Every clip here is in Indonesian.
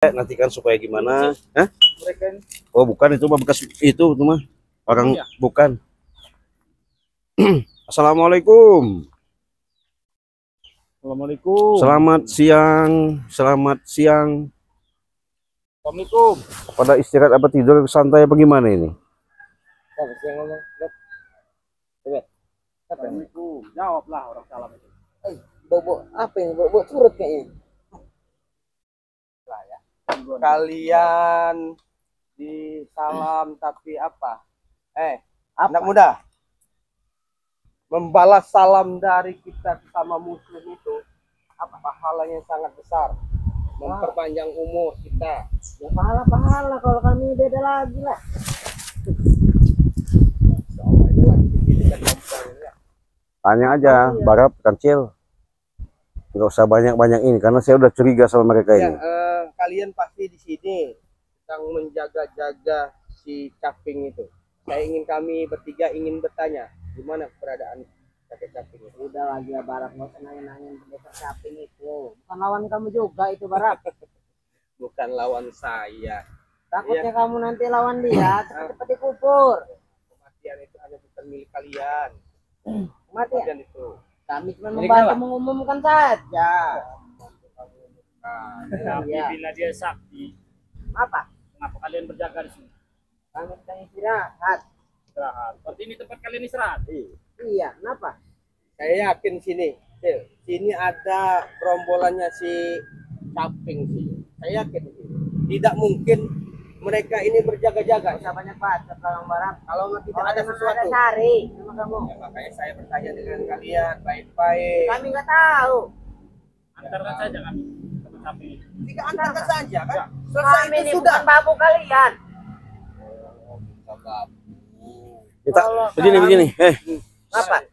Nantikan supaya gimana? Hah? Oh bukan, itu mah bekas itu mah orang ya? Bukan. Assalamualaikum. Assalamualaikum. Selamat siang. Selamat siang. Assalamualaikum. Pada istirahat apa tidur santai apa gimana ini? Assalamualaikum. Jawablah orang salam itu. Bobo apa ini? Bobo turut kayaknya. Kalian di salam tapi apa? Anak muda, membalas salam dari kita sama muslim itu apa pahalanya sangat besar, memperpanjang umur kita. Ya pahala kalau kami beda lagi lah. Tanya aja, Barap, Kancil. Nggak usah banyak-banyak ini karena saya udah curiga sama mereka ini. Kalian pasti di sini sedang menjaga-jaga si Caping itu. Kami bertiga ingin bertanya, gimana keberadaan kakek Caping itu? Udah lagi ya Barak, nggak usah nanya-nanya pendekar Caping itu. Bukan lawan kamu juga itu Barak. Bukan lawan saya. Takutnya kamu nanti lawan dia, cepat-cepat dikubur. Kematian itu hanya bukan milik kalian. Kematian itu. Kami cuma membantu mengumumkan saja. Tapi bila dia sakti, Apa? kenapa kalian berjaga di sini? Kami sedang istirahat. Istirahat. Seperti ini tempat kalian istirahat. Iya, kenapa? Saya yakin sini ada gerombolannya si Caping sih. Saya yakin tidak mungkin mereka ini berjaga-jaga. Usah banyak bacot Bang Barak. Kalau tidak ada sesuatu. Cari sama kamu. Ya, makanya saya bertanya dengan kalian baik-baik. Kami nggak tahu. Antarkan saja kami. Tapi Tidak antarkan saja kan? Kami ini bukan babu kalian. Kita begini. Apa?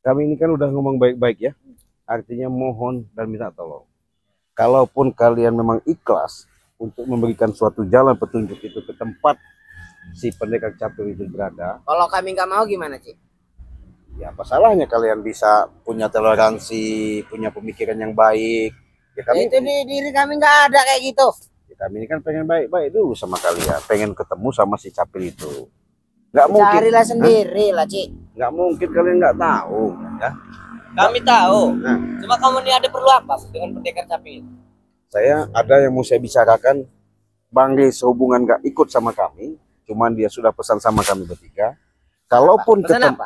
Kami ini kan udah ngomong baik-baik ya. Artinya mohon dan minta tolong. Kalaupun kalian memang ikhlas untuk memberikan suatu jalan petunjuk itu ke tempat si pendekar Caping itu berada. Kalau kami nggak mau gimana, Cik? Ya apa salahnya kalian bisa punya toleransi, punya pemikiran yang baik. Ya, kami, itu di diri kami nggak ada kayak gitu. ya, kami ini kan pengen baik-baik dulu sama kalian. Pengen ketemu sama si Caping itu. Nggak mungkin. Carilah sendiri lah, Cik. Nggak mungkin kalian nggak tahu. Ya. Kami tahu. Nah. Cuma kamu ini ada perlu apa dengan pendekar Caping itu? Saya ada yang mau saya bicarakan. Bang Ri sehubungan nggak ikut sama kami, cuman dia sudah pesan sama kami bertiga. Kalaupun ketemu,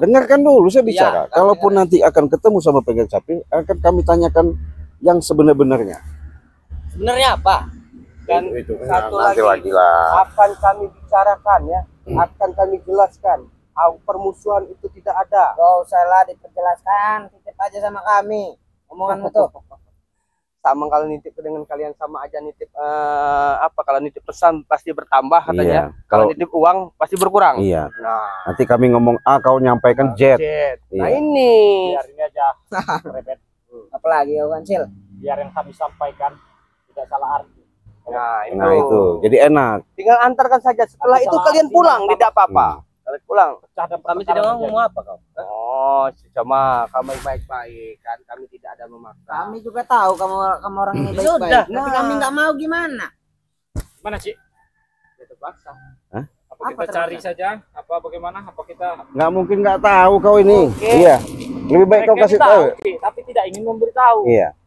dengarkan dulu saya bicara. Kalaupun nanti akan ketemu sama pendekar Caping, akan kami tanyakan yang sebenar-benarnya. Sebenarnya apa? Dan itu satu lagi lah. akan kami bicarakan ya, akan kami jelaskan. Permusuhan itu tidak ada. Gak usah lah diperjelaskan, titip aja sama kami. Omonganmu tuh. Sama kalau nitip dengan kalian sama aja nitip kalau nitip pesan pasti bertambah katanya. Iya. Kalau nitip uang pasti berkurang. Iya. Nah, Nanti kami ngomong A, kau nyampaikan Z. nah Iya. ini. biar ini aja. Rebet. Apalagi ya Kancil? Biar yang kami sampaikan tidak salah arti. Nah itu, jadi enak. Tinggal antarkan saja. Setelah itu kalian pulang, tidak apa-apa. Kalian pulang. Kami tidak mau apa kau? Oh, cuma kamu baik-baik kan, kami tidak ada memaksa. Kami juga tahu kamu orang ini baik-baik. Sudah. Tapi kami nggak mau gimana? Mana sih? Ya terpaksa. Apa kita cari saja? Apa bagaimana? Apa kita? Nggak mungkin nggak tahu kau ini. Oke. Iya. Lebih baik kau kasih tahu. Tapi tidak ingin memberitahu. Iya.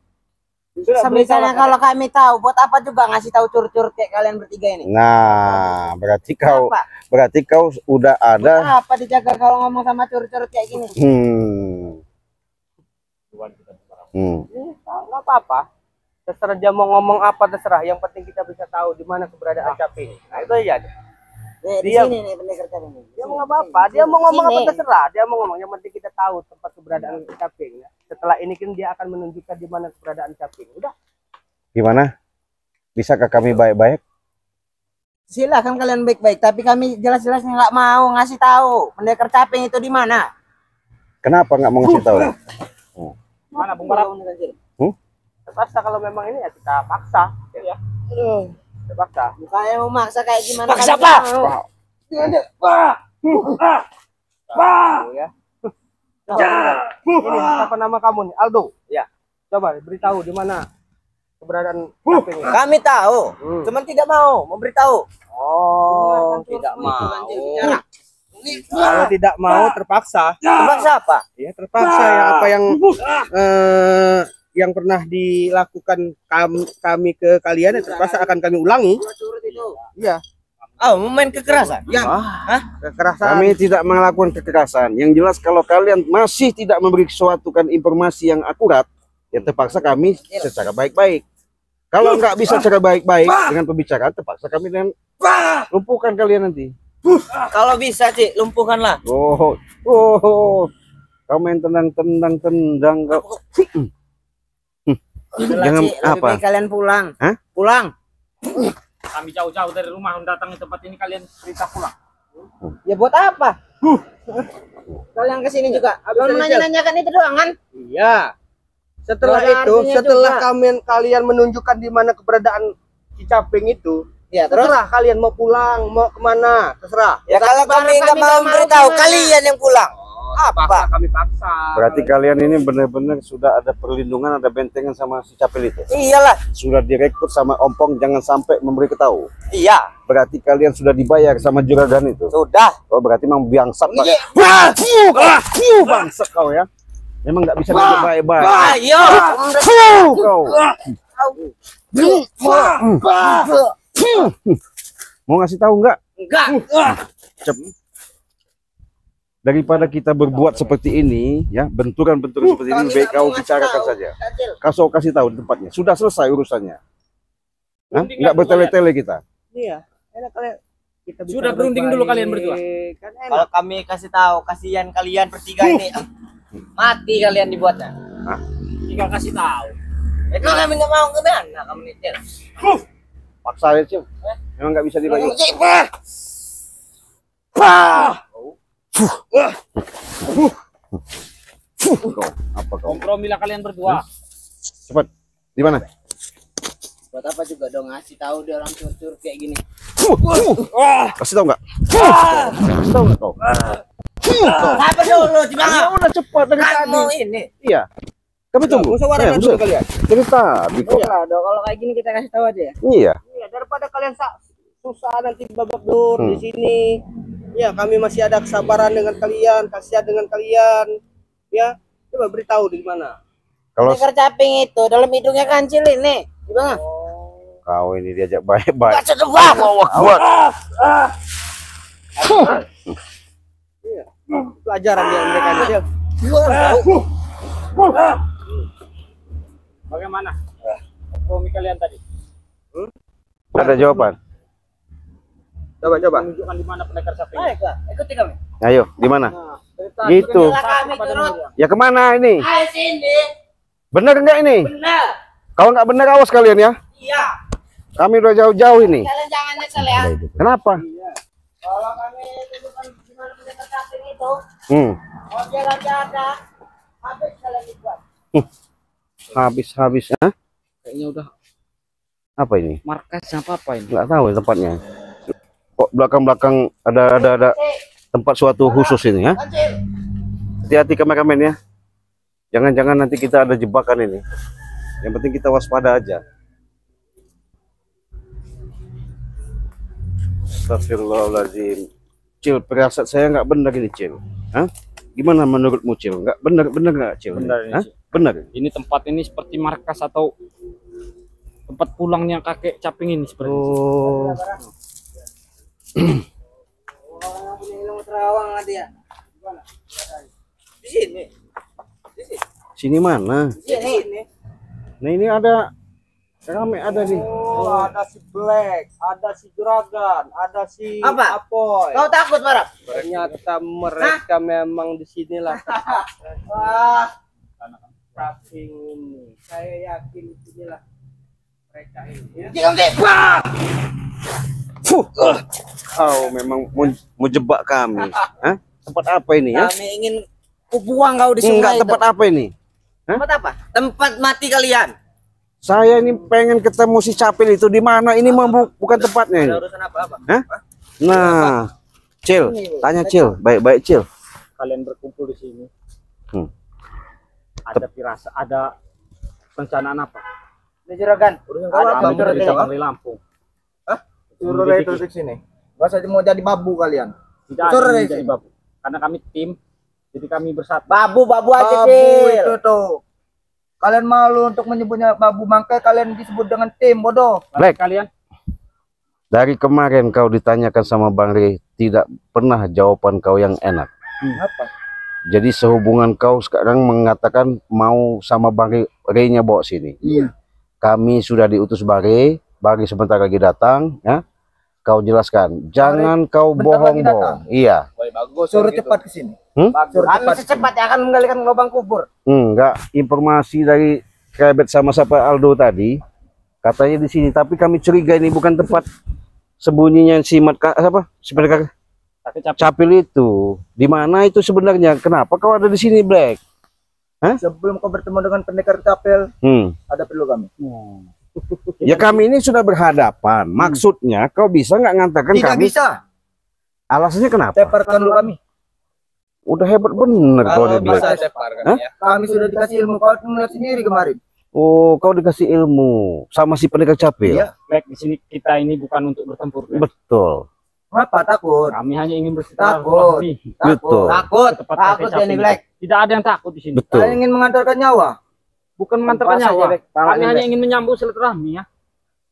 Misalnya kalau kami tahu, buat apa juga ngasih tahu curut-curut kayak kalian bertiga ini? Nah, berarti kau Apa? udah ada. Apa dijaga kalau ngomong sama curut-curut kayak gini? Nggak apa-apa. Terserah dia mau ngomong apa terserah. Yang penting kita bisa tahu di mana keberadaan Caping. Nah itu aja. Nih, di Dia- sini nih pendekar Caping. Dia mau apa-apa. Dia mau ngomong apa terserah. Dia mau ngomong. Yang penting kita tahu tempat keberadaan Caping. Ya. Setelah ini kan dia akan menunjukkan di mana keberadaan Caping. Udah. Gimana? Bisakah kami baik-baik? Silakan kalian baik-baik, tapi kami jelas-jelasnya nggak mau ngasih tahu pendekar Caping itu di mana. Kenapa nggak mau ngasih tahu? Mana Bung Barak? Terpaksa kalau memang ini ya kita paksa. Ya. Terpaksa. Bukannya mau maksa kayak gimana? Paksa kami apa? nggak mau. Ya. Ini apa nama kamu nih? Aldo. Ya. Coba beritahu di mana keberadaan caping ini? Kami tahu, cuman tidak mau memberitahu. Oh, tidak mau. Kalau tidak mau terpaksa. Terpaksa apa? Ya terpaksa ya apa yang pernah dilakukan kami ke kalian ya terpaksa akan kami ulangi. Iya. Oh, main kekerasan. Kekerasan. Kami tidak melakukan kekerasan. Yang jelas kalau kalian masih tidak memberi suatu kan informasi yang akurat, ya terpaksa kami secara baik-baik. Kalau nggak bisa secara baik-baik dengan pembicaraan, terpaksa kami dengan lumpuhkan kalian nanti. Kalau bisa, Cik, lumpuhkanlah. Oh, kau main tendang kau. Jangan Cik, lebih apa? baik kalian pulang. Hah? Pulang. Kami jauh-jauh dari rumah datang ke tempat ini, kalian cerita pulang. Ya buat apa? Kalian kesini juga. Cuma menanya-nanyakan itu doang kan? Iya. Setelah Nggak ada itu, artinya setelah juga. kalian menunjukkan di mana keberadaan si caping itu, Ya terus. terserah kalian mau pulang, mau kemana, terserah. Ya kalau kami nggak mau memberitahu, kalian yang pulang. Paksa, kami paksa. Berarti kalian ini benar-benar sudah ada perlindungan, ada bentengan sama si Capil itu. Iyalah. Sudah direkrut sama Ompong, jangan sampai memberi ketahu. Iya. Berarti kalian sudah dibayar sama juragan itu. Sudah. Oh, berarti memang bangsat. Iya. Bangsat kau ya. Memang nggak bisa diajak baik-baik. Ayo. Kau. Mau ngasih tahu nggak? Enggak. Daripada kita berbuat seperti ini, ya benturan-benturan seperti ini, baik kau bicarakan saja. Kau kasih tahu di tempatnya. Sudah selesai urusannya. Hah? Nggak bertele-tele kita. Iya. Enak kalian. Kita Sudah bicara berunding dulu baik-baik. kalian berdua. Kan enak. Kalau kami kasih tahu, kasihan kalian bertiga ini. Mati kalian dibuatnya. Tinggal kasih tahu. Itu kami nggak mau kemana kamu nitil. Paksa ya, Cil. Memang nggak bisa dibagi. Apa kau? Kompromilah kalian berdua. Cepat. Di mana? Buat apa juga dong ngasih tahu dia orang curcur kayak gini. Kasih tahu nggak? Kasih tahu nggak kau? Apa dulu di Ya mana? udah cepat dari tadi. Kamu ini. Iya. Kami tunggu. Musyawarah dulu kalian. Dari tadi kok. Iya dong, kalau kayak gini kita kasih tahu aja ya. Iya. Iya, daripada kalian susah nanti babak belur di sini. Ya, kami masih ada kesabaran dengan kalian, kasihan dengan kalian. Ya, coba beritahu di mana. Kalau Tikar caping itu dalam hidungnya kancil ini. Gimana? kau ini diajak baik-baik. Baca debak. Iya. Pelajaran yang mereka kecil. Bagaimana? Kompromi kalian tadi. Ada jawaban? Coba. Tunjukkan di mana pendekar sapi. Baik lah, ikuti kami. Ayo, di mana? Cerita Gitu. Inilah kami turut. Ya kemana ini? Ayo sini. Benar enggak ini? Benar. Kalau nggak benar awas kalian ya. Iya. Kami udah jauh-jauh ini. Kalian jangan nyesel ya. Kenapa? Kalau kami tunjukkan di mana pendekar caping itu, mau jaga-jaga, habis kalian dibuat. Habis. Hah? Kayaknya udah Apa ini? markas apa ini? Nggak tahu ya tempatnya. Kok belakang-belakang ada tempat suatu khusus ini ya? Kancil. Hati-hati kameramen ya. Jangan-jangan nanti kita ada jebakan ini. Yang penting kita waspada aja. Astagfirullahaladzim. Cil, perasaan saya nggak benar ini, Cil. Hah? Gimana menurutmu, Cil? Nggak benar nggak, Cil? Benar ini, Hah? Cil. Benar. Ini tempat ini seperti markas atau tempat pulangnya kakek caping ini seperti itu. Oh, Orang yang punya ilmu terawang lah dia. Di sini. sini mana? Di sini. Nah ini ada rame ada nih. Oh, ada si Black, ada si Juragan, ada si Apa? Apoy. Kau takut, Barap? Ternyata mereka memang di sinilah. Wah, Caping ini. Saya yakin di sinilah mereka ini. jangan deh. Kau memang mau jebak kami. Hah? Tempat apa ini ya? Kami ingin kubuang kau di sungai Enggak, itu. tempat apa ini? Tempat apa? Tempat mati kalian. Saya ini pengen ketemu si Capil itu di mana? Ini mah bukan tempatnya ini. Ada urusan apa-apa? Hah? Nah, Cil, tanya Cil, baik-baik Cil. Kalian berkumpul di sini. Hmm. Ada ada perencanaan apa? Di Juragan. Urusan Ada kau apa? Kami turun dari ini. cabang dari Lampung. Suruh itu ke sini. Masa mau jadi babu kalian? Tidak ada Turun yang dari jadi sini. babu. Karena kami tim, jadi kami bersatu. Babu aja, Babu Cil. itu tuh. Kalian malu untuk menyebutnya babu, makanya kalian disebut dengan tim, bodoh. Black. Kalian Dari kemarin kau ditanyakan sama Bang Rey, tidak pernah jawaban kau yang enak. Apa? Jadi sehubungan kau sekarang mengatakan mau sama Bang Rey-nya bawa sini. Iya. Kami sudah diutus Bang Rey sebentar lagi datang, ya. Kau jelaskan, jangan kau bentar lagi bohong-bohong. Iya. Bagus. Suruh cepat ke sini. Suruh Kami cepat. secepatnya akan menggalikan lubang kubur. Enggak, informasi dari Kebet sama siapa Aldo tadi, katanya di sini. Tapi kami curiga ini bukan tempat sembunyinya si sebenarnya kakek caping. Capil itu. Di mana itu sebenarnya? Kenapa kau ada di sini, Black? Sebelum kau bertemu dengan pendekar kapel, ada perlu kami. Ya kami ini sudah berhadapan. Maksudnya kau bisa nggak ngantarkan Tidak kami? bisa. Alasannya kenapa? Separkan dulu kami. Udah hebat bener kau nih, Black. separkan ya. Kami sudah dikasih ilmu, kau melihat sendiri kemarin. Oh, kau dikasih ilmu sama si pendekar Capil. Iya. Black, di sini kita ini bukan untuk bertempur. Black. Betul. Kenapa takut? Kami hanya ingin Takut. bersilaturahmi. Betul. Takut. Tepat Takut kakek Jenny caping. Black. Tidak ada yang takut di sini. Betul. Kalian ingin mengantarkan nyawa. Bukan mengantarkan Puasa nyawa. aja, Black. Kami hanya ingin menyambut silaturahmi ya.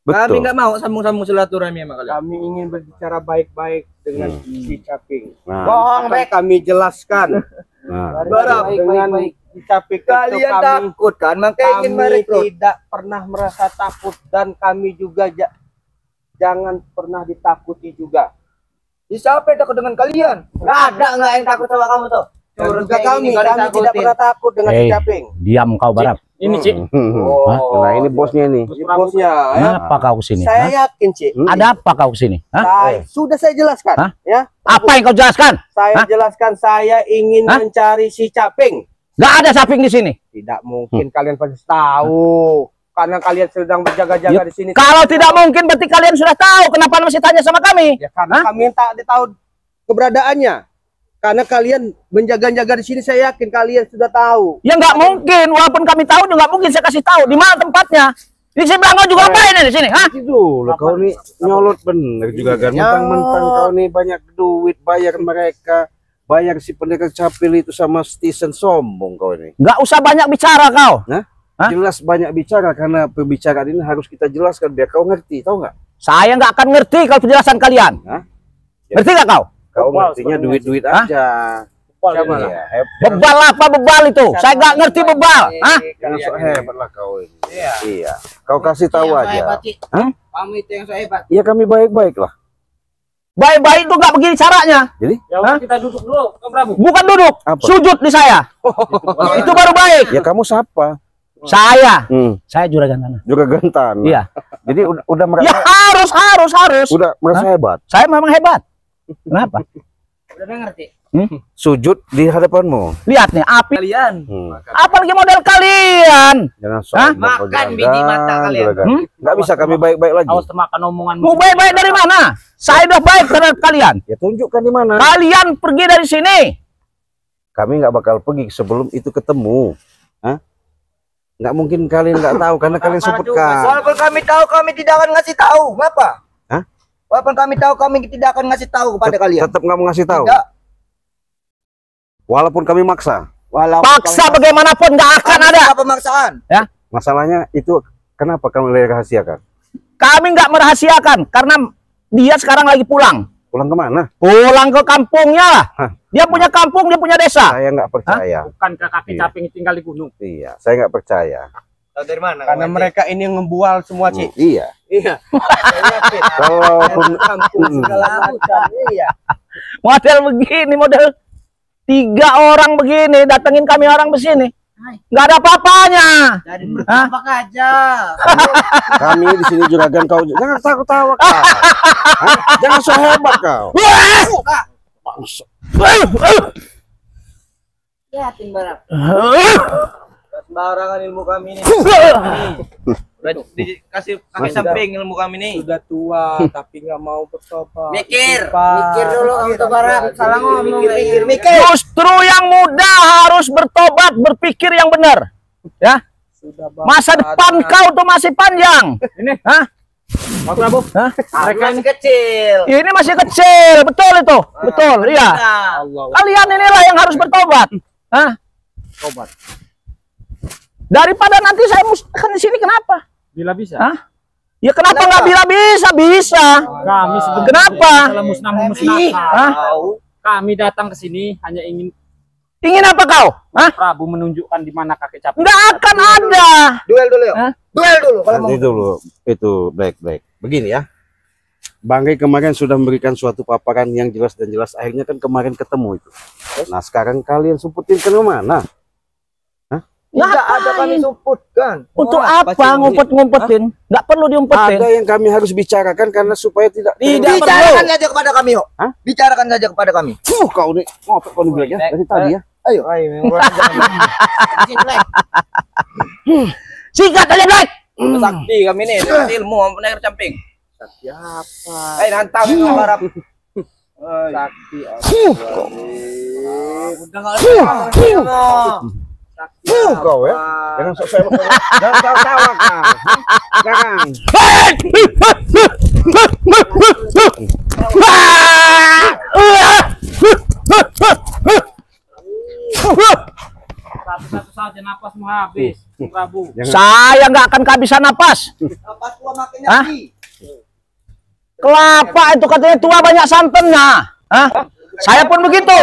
Betul. mau sambung-sambung silaturahmi sama kalian. Kami ingin berbicara baik-baik dengan si Caping. Nah, Bohong, Akan Black. kami jelaskan. nah. Barang Baik, dengan baik, si Caping kalian kami- takut kan? Makanya ingin Kami merekrut. tidak pernah merasa takut dan kami juga jangan pernah ditakuti juga. Siapa yang takut dengan kalian? Nggak yang takut sama kamu tuh. Dan Turun juga kayak kami gini, kau tidak ditakutin. pernah takut dengan si Caping. Diam kau Barap. Ini Cik. Oh, Nah, ini bosnya nih. Bos ini Prabu. bosnya ya. Kenapa kau kesini? Saya Hah? yakin, Cik. Ada apa kau kesini? Hah? Sudah saya jelaskan, Hah? ya. Apa yang kau jelaskan? Saya Hah? jelaskan saya ingin Hah? mencari si Caping. Gak ada saping di sini. Tidak mungkin kalian pasti tahu karena kalian sedang berjaga-jaga di sini. Kalau tidak mungkin berarti kalian sudah tahu. Kenapa masih tanya sama kami? Ya karena Hah? kami tak tahu keberadaannya. Karena kalian menjaga-jaga di sini, saya yakin kalian sudah tahu. Ya nggak mungkin. Walaupun kami tahu, juga nggak mungkin saya kasih tahu di mana tempatnya. Di sebelah kau juga apa ini di sini? Hah? Itu loh, kau nih nyolot bener juga kan. Mentang-mentang kau nih banyak duit, bayar mereka, bayar si pendekar Capil itu sama Stisen, sombong kau ini. Nggak usah banyak bicara kau. Hah? Jelas banyak bicara karena pembicaraan ini harus kita jelaskan biar kau ngerti, tahu nggak? Saya nggak akan ngerti kalau penjelasan kalian. Hah? Ngerti nggak kau? Kau Bebal ngertinya sepertinya. duit-duit Hah? aja. Siapa Iya, hebat. Bebal apa bebal itu? Saya nggak ngerti bebal. Hah? Jangan sok hebat lah kau ini. Iya. Kau kasih tahu Yang so aja. hebat, Cik. Hah? Kamu itu yang so hebat. Iya kami baik-baik lah. Baik-baik itu nggak begini caranya. Jadi Ya udah, kita duduk dulu, Kang Prabu. Bukan duduk, Apa? sujud di saya. Itu baru baik. ya kamu siapa? Saya juragan tanah. Juga gentan. Iya. Jadi udah merasa Ya harus. udah merasa hebat. Saya memang hebat. Kenapa? Udah ngerti. Sujud di hadapanmu. Lihat nih, api. Kalian. Apalagi model kalian. Jangan Hah? sombong kau, Makan juragan, biji mata kalian. juragan. Hmm? Nggak bisa kami baik-baik lagi. Awas termakan omonganmu. Mau baik-baik dari mana? Saya udah baik terhadap kalian. Ya tunjukkan di mana. Kalian pergi dari sini. Kami nggak bakal pergi sebelum itu ketemu. Hah? Nggak mungkin kalian nggak tahu karena kalian supetkan. Walaupun kami tahu, kami tidak akan ngasih tahu. Kenapa? Hah? Walaupun kami tahu, kami tidak akan ngasih tahu kepada kalian. Tetap nggak mau ngasih tahu. Tidak. Walaupun kami maksa. Walaupun Paksa bagaimanapun nggak akan ada. Apa pemaksaan? Masalahnya itu kenapa kami rahasiakan? Kami nggak merahasiakan karena dia sekarang lagi pulang. Pulang kemana? Pulang ke kampungnya lah. Hah? Dia punya kampung, dia punya desa. Saya nggak percaya. Bukankah kakek Iya. caping tinggal di gunung? Iya, saya nggak percaya. Tahu dari mana? Karena mereka ini yang ngebual semua, Cik. Iya. Iya. Kalaupun Kampung segala macam. Iya. Model begini, model 3 orang begini, datengin kami orang besini. Nggak ada apa-apanya. Jadi Hah? bertampak aja. kami di sini juragan kau jangan takut tawa kau. Hah? Jangan so hebat kau. Bangsa. Ya, tim barang. Sembarangan ilmu kami ini. Udah dikasih kaki Masih samping ilmu kami nih. Sudah tua tapi nggak mau bertobat. Mikir Pak. Mikir dulu kamu tuh barang. Salah ngomong. Mikir. Justru yang muda harus bertobat, berpikir yang benar. Ya, Masa depan kau tuh masih panjang. Ini. Hah? Pak Prabu. Hah? Mereka ini Masih kecil. Ini masih kecil, betul itu, betul, iya. Kalian inilah yang harus bertobat. Hah? Tobat. Daripada nanti saya musnahkan di sini, kenapa? Bila bisa. Hah? Ya kenapa nggak bila bisa? Kami sebenarnya Kenapa? salah musnahkan. Hah? Kami datang ke sini hanya ingin Ingin apa kau? Hah? Prabu menunjukkan di mana kakek caping. Nggak akan ada. Duel dulu yuk. Hah? Duel dulu kalau mau. Nanti dulu itu baik. Begini ya. Bang Rey kemarin sudah memberikan suatu paparan yang jelas dan jelas. Akhirnya kan kemarin ketemu itu. Nah sekarang kalian sumputin ke mana? Tidak ada kami sumputkan. Untuk apa ngumpet-ngumpetin? Nggak perlu diumpetin. Ada yang kami harus bicarakan karena supaya tidak. Bicarakan saja kepada kami yuk. Hah? Bicarakan saja kepada kami. Kau nih ngopek kau nih bilang ya dari tadi ya. Ayo. Sikat aja, Black. Sakti kami nih, dapat ilmu penaikar camping. Siapa? Nantang harap. Sakti. Kau ya. Jangan sok saya. Jangan tawa kau. Jangan. Satu-satu saja napasmu habis, Prabu. Saya nggak akan kehabisan napas. Napas tua makin Hah? nyaki. Kelapa itu katanya tua banyak santannya. Hah? Saya pun begitu.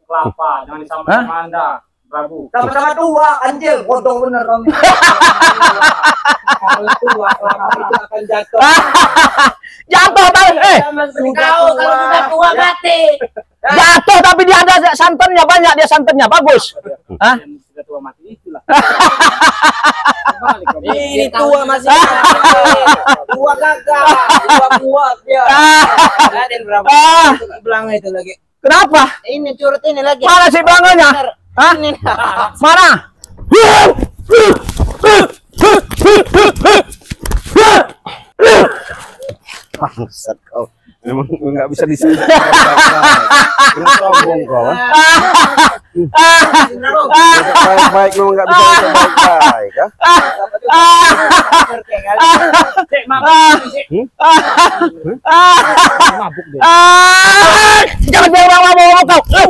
Kelapa, jangan disamakan Anda, Prabu. Sama-sama tua, anjir. Bodoh bener kami. Kalau tua, kelapa itu akan jatuh. Jatuh tapi Kau kalau sudah tua mati. jatuh tapi dia ada santannya banyak, dia santannya bagus. Hah? Yang sudah tua mati itulah. Ini tua masih tua gagal, tua kuat dia. Raden berapa? Belang itu lagi. Kenapa? Ini curut ini lagi. Mana sih belanganya? Hah? Mana? Bangsat kau. Memang nggak bisa disini. Sombong kau. Baik-baik memang nggak bisa baik-baik. Cek mabuk deh. Jangan bilang ngomong kau.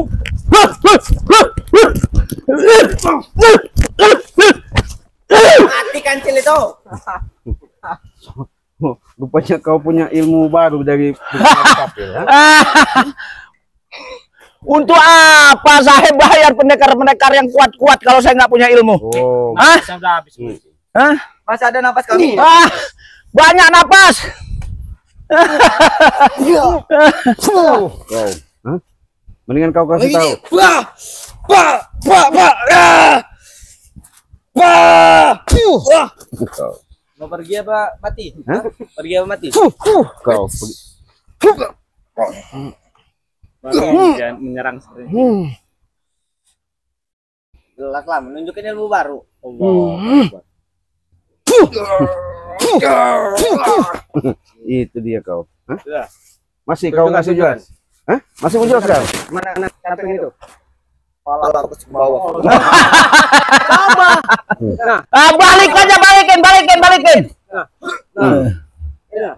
Mati kancil itu. Rupanya kau punya ilmu baru dari kapil. Untuk apa saya bayar pendekar-pendekar yang kuat-kuat kalau saya nggak punya ilmu? Oh, Hah? Saya udah habis. Hah? Masih ada napas kami. Banyak napas. kau. Hah? Mendingan kau kasih tahu. Kau. Mau pergi apa mati? Hah? Pergi apa mati? Kau. Jangan menyerang seperti ini. Jelas lah, menunjukkan ilmu baru. Itu dia kau. Hah? Sudah. Masih kau ngasih jelas? Hah? Masih mau jelaskan? Mana anak camping itu? Kepala ke bawah. Balik aja, balikin.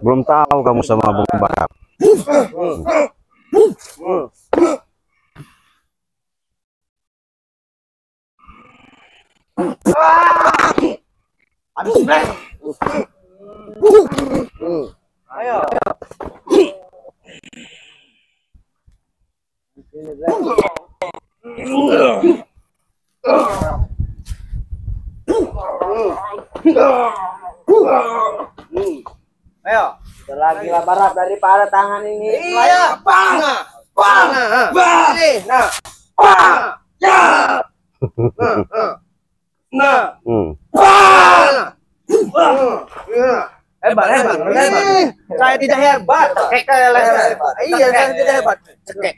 Belum tahu kamu sama Bung Bakar. Ayo. Ayo. Lagi lah barat daripada tangan ini. Iya, panah. Nah. Ya. Nah. Hebat. Saya tidak hebat. Iya, saya tidak hebat. Cekek.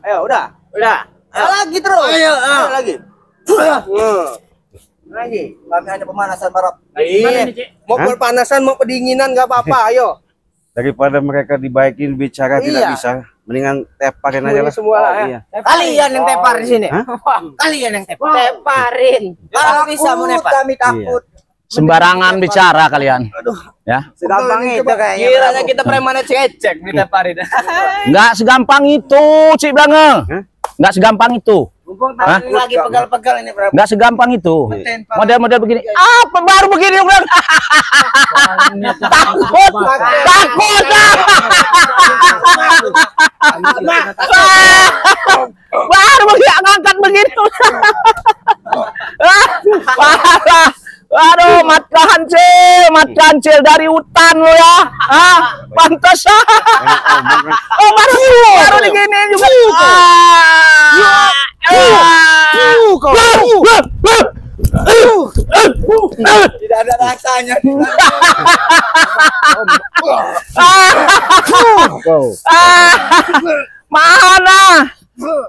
Ayo, udah. Ayo lagi terus. Ayo lagi. Lagi. Kami hanya pemanasan barap. Gimana nih, Cik? Mau berpanasan, mau pendinginan nggak apa-apa. Ayo. Daripada mereka dibaikin bicara tidak Iya. bisa. Mendingan teparin aja lah. Semua lah ya. Iya. Kalian yang tepar di sini. Hah? Kalian yang tepar. Teparin. Kalau bisa mau nepar. Kami takut. Sembarangan bicara kalian. Ya. Segampang itu kayaknya. Kiranya kita preman cecek diteparin. Enggak segampang itu, Cik Blange. Enggak segampang itu. Mumpung tangan lagi pegal-pegal ini berapa? Enggak segampang itu. Model-model begini. Apa baru begini Bang? Takut. Takut. Baru begini ngangkat begini. Parah. Aduh, mat kancil dari hutan lo ya. Ah, pantas. Oh, baru begini juga. Tidak ada rasanya.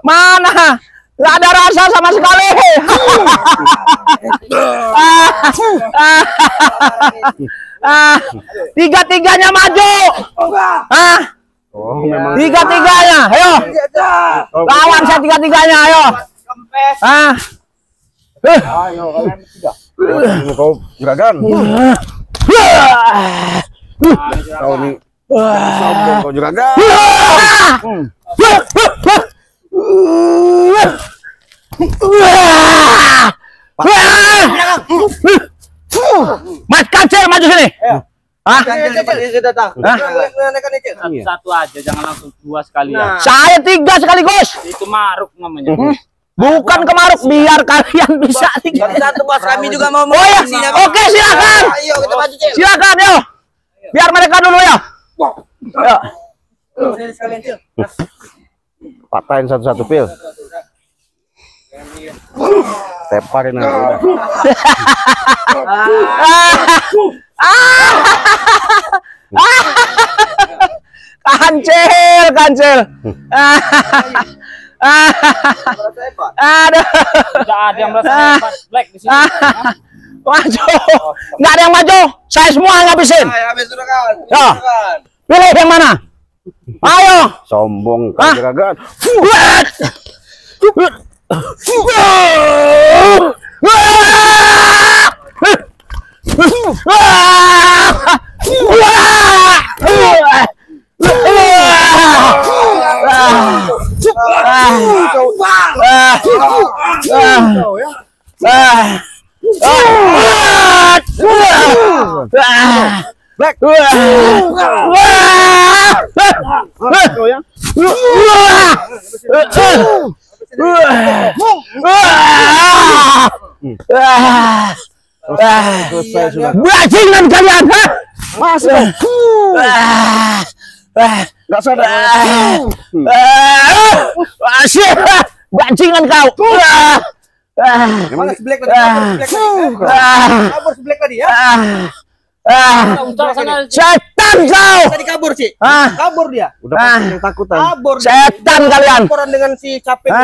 Mana? Nggak ada rasa sama sekali. Tiga-tiganya maju. Oh, memang. Tiga-tiganya, ayo. Lawan saya tiga-tiganya, ayo. Ayo kalian tiga. Kau juragan. Kau nih. Sombong kau juragan. Mas Kancil maju sini. Satu aja, jangan langsung dua sekalian. Saya tiga sekaligus. Itu maruk namanya. Bukan kemaruk, biar kalian bisa tiga. Satu bos, kami juga mau. Oh ya, oke silakan. Ayo kita maju, Cil. Silakan yo. Biar mereka dulu ya. Ayo. Patahin satu-satu pil. Teparin aja udah. Kancil. Aduh. Tidak ada yang merasa hebat, Black di sini. Maju. Nggak ada yang maju. Saya semua ngabisin. Habis juragan. Ya. Pilih yang mana? Ayo. Sombong kau juragan. Selesai sudah. Bajingan kalian, ha? Masuk. Nggak sadar. Asyik, bajingan kau. Mana si Black tadi? Kabur si Black tadi ya? Setan kau. Tadi kabur sih. Kabur dia. Udah pasti yang takutan. Kabur. Setan kalian. Laporan dengan si capek.